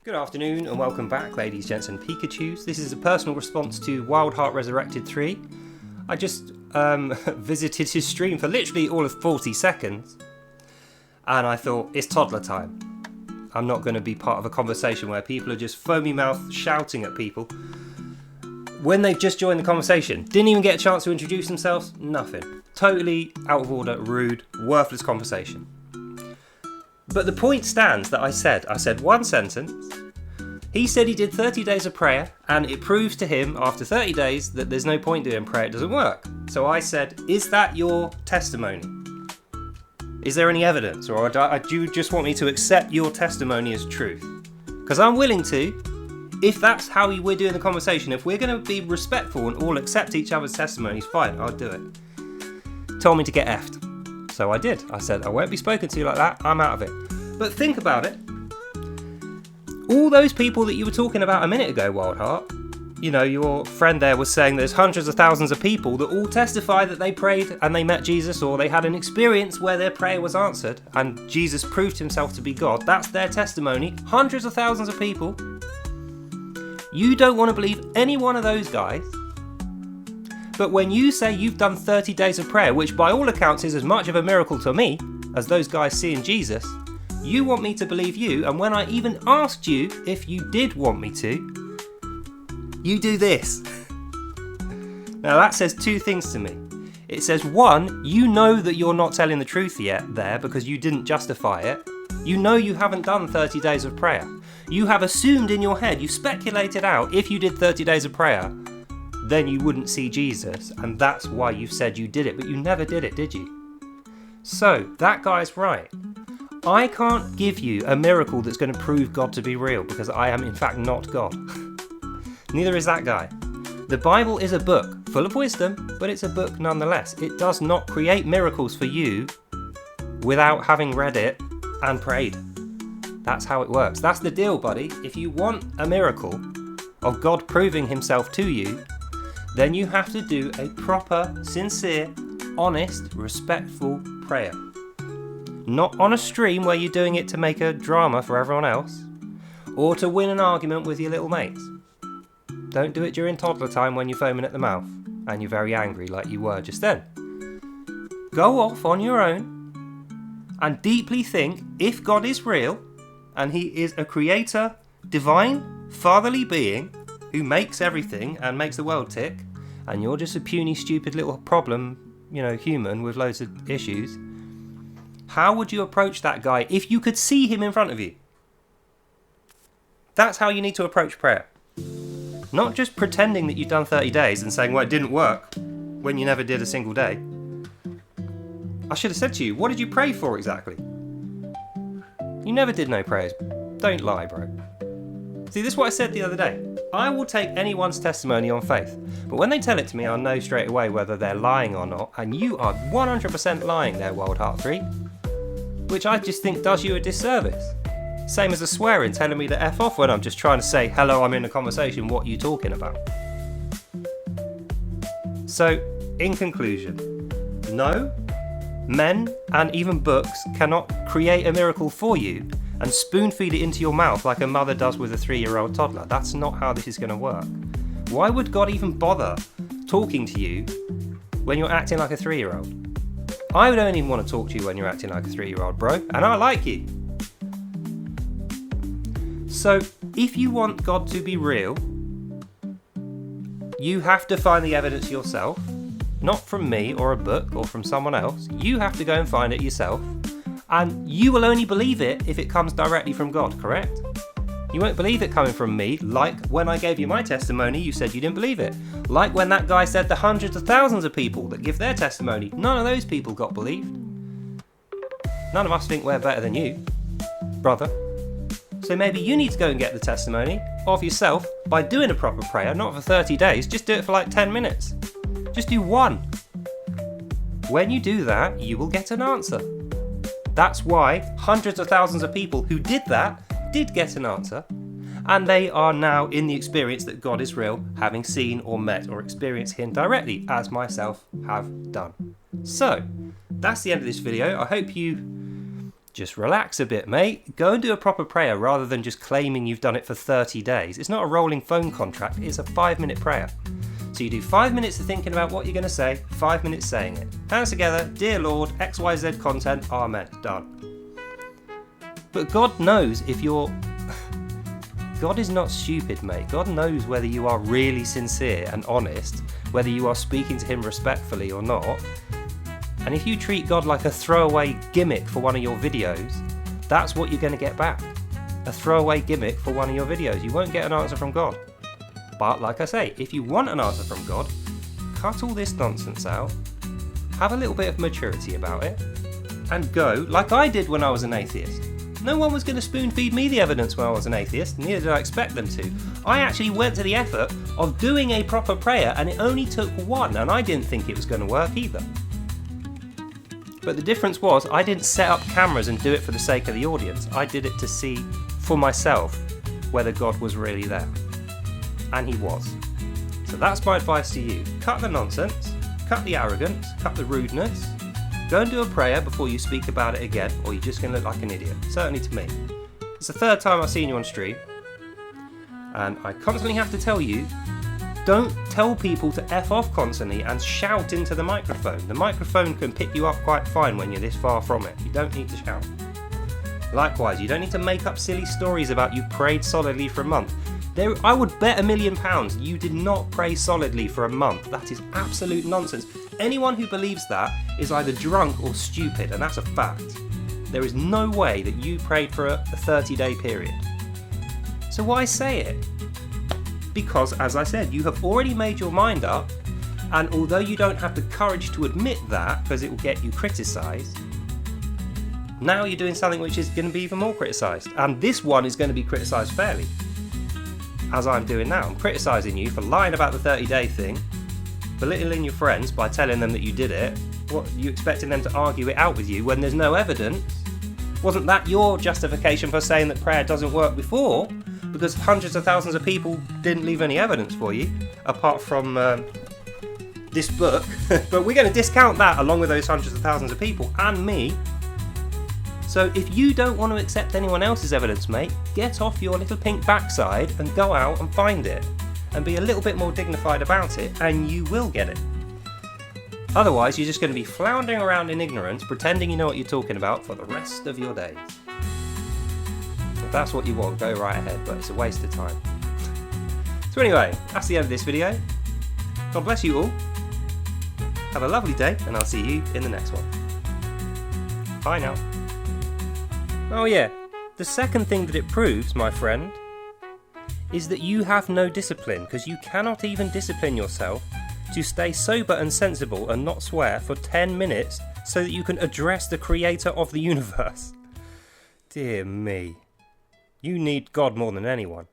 Good afternoon and welcome back, ladies, gents and Pikachus. This is a personal response to WildHeartResurrected3. I just visited his stream for literally all of 40 seconds and I thought, it's toddler time. I'm not going to be part of a conversation where people are just foamy mouth shouting at people when they've just joined the conversation. Didn't even get a chance to introduce themselves, nothing. Totally out of order, rude, worthless conversation. But the point stands that I said one sentence. He said he did 30 days of prayer, and it proves to him after 30 days that there's no point doing prayer, it doesn't work. So I said, is that your testimony? Is there any evidence, or do you just want me to accept your testimony as truth? Because I'm willing to, if that's how we're doing the conversation, if we're going to be respectful and all accept each other's testimonies, fine, I'll do it. Told me to get effed. So I did. I said, I won't be spoken to like that, I'm out of it. But think about it. All those people that you were talking about a minute ago, WildHeart, you know, your friend there was saying there's hundreds of thousands of people that all testify that they prayed and they met Jesus, or they had an experience where their prayer was answered and Jesus proved himself to be God. That's their testimony. Hundreds of thousands of people. You don't want to believe any one of those guys. But when you say you've done 30 days of prayer, which by all accounts is as much of a miracle to me as those guys seeing Jesus, you want me to believe you, and when I even asked you if you did want me to, you do this. Now that says two things to me. It says, one, you know that you're not telling the truth yet there because you didn't justify it. You know you haven't done 30 days of prayer. You have assumed in your head, you speculated out, if you did 30 days of prayer, then you wouldn't see Jesus, and that's why you've said you did it, but you never did it, did you? So, that guy's right. I can't give you a miracle that's going to prove God to be real, because I am in fact not God. Neither is that guy. The Bible is a book, full of wisdom, but it's a book nonetheless. It does not create miracles for you without having read it and prayed. That's how it works. That's the deal, buddy. If you want a miracle of God proving himself to you, then you have to do a proper, sincere, honest, respectful prayer. Not on a stream where you're doing it to make a drama for everyone else, or to win an argument with your little mates. Don't do it during toddler time when you're foaming at the mouth and you're very angry like you were just then. Go off on your own and deeply think, if God is real and he is a creator, divine, fatherly being who makes everything and makes the world tick, and you're just a puny, stupid little problem, human with loads of issues, how would you approach that guy if you could see him in front of you? That's how you need to approach prayer. Not just pretending that you've done 30 days and saying, well, it didn't work, when you never did a single day. I should have said to you, what did you pray for exactly? You never did no prayers. Don't lie, bro. See, this is what I said the other day. I will take anyone's testimony on faith, but when they tell it to me, I'll know straight away whether they're lying or not, and you are 100% lying there, WildHeart3, which I just think does you a disservice. Same as the swearing, telling me to F off when I'm just trying to say, hello, I'm in a conversation, what are you talking about? So, in conclusion, no, men and even books cannot create a miracle for you and spoon feed it into your mouth like a mother does with a 3-year-old toddler. That's not how this is going to work. Why would God even bother talking to you when you're acting like a 3-year-old? I don't even want to talk to you when you're acting like a 3-year-old, bro, and I like you. So, if you want God to be real, you have to find the evidence yourself, not from me or a book or from someone else. You have to go and find it yourself. And you will only believe it if it comes directly from God, correct? You won't believe it coming from me, like when I gave you my testimony, you said you didn't believe it. Like when that guy said the hundreds of thousands of people that give their testimony, none of those people got believed. None of us think we're better than you, brother. So maybe you need to go and get the testimony of yourself by doing a proper prayer, not for 30 days, just do it for like 10 minutes. Just do one. When you do that, you will get an answer. That's why hundreds of thousands of people who did that did get an answer, and they are now in the experience that God is real, having seen or met or experienced him directly, as myself have done. So, that's the end of this video. I hope you Just relax a bit, mate. Go and do a proper prayer rather than just claiming you've done it for 30 days. It's not a rolling phone contract, it's a 5-minute prayer. So you do 5 minutes of thinking about what you're going to say, 5 minutes saying it. Hands together, dear Lord, XYZ content, amen, done. But God knows if you're... God is not stupid, mate. God knows whether you are really sincere and honest, whether you are speaking to him respectfully or not. And if you treat God like a throwaway gimmick for one of your videos, that's what you're going to get back. A throwaway gimmick for one of your videos. You won't get an answer from God. But like I say, if you want an answer from God, cut all this nonsense out, have a little bit of maturity about it, and go like I did when I was an atheist. No one was going to spoon feed me the evidence when I was an atheist, neither did I expect them to. I actually went to the effort of doing a proper prayer, and it only took one, and I didn't think it was going to work either. But the difference was, I didn't set up cameras and do it for the sake of the audience. I did it to see for myself whether God was really there. And he was. So that's my advice to you. Cut the nonsense, cut the arrogance, cut the rudeness. Go and do a prayer before you speak about it again, or you're just going to look like an idiot. Certainly to me. It's the third time I've seen you on stream. And I constantly have to tell you, don't tell people to F off constantly and shout into the microphone. The microphone can pick you up quite fine when you're this far from it. You don't need to shout. Likewise, you don't need to make up silly stories about you prayed solidly for a month. I would bet £1 million you did not pray solidly for a month. That is absolute nonsense. Anyone who believes that is either drunk or stupid, and that's a fact. There is no way that you prayed for a 30-day period. So why say it? Because, as I said, you have already made your mind up, and although you don't have the courage to admit that, because it will get you criticised, now you're doing something which is going to be even more criticised. And this one is going to be criticised fairly, as I'm doing now. I'm criticising you for lying about the 30-day thing, belittling your friends by telling them that you did it. What, you expecting them to argue it out with you when there's no evidence? Wasn't that your justification for saying that prayer doesn't work before? Because hundreds of thousands of people didn't leave any evidence for you, apart from this book. But we're going to discount that along with those hundreds of thousands of people, and me. So if you don't want to accept anyone else's evidence, mate, get off your little pink backside and go out and find it. And be a little bit more dignified about it, and you will get it. Otherwise, you're just going to be floundering around in ignorance, pretending you know what you're talking about for the rest of your days. If that's what you want, go right ahead, but it's a waste of time. So anyway, that's the end of this video. God bless you all. Have a lovely day, and I'll see you in the next one. Bye now. Oh yeah, the second thing that it proves, my friend, is that you have no discipline, because you cannot even discipline yourself to stay sober and sensible and not swear for 10 minutes so that you can address the creator of the universe. Dear me. You need God more than anyone.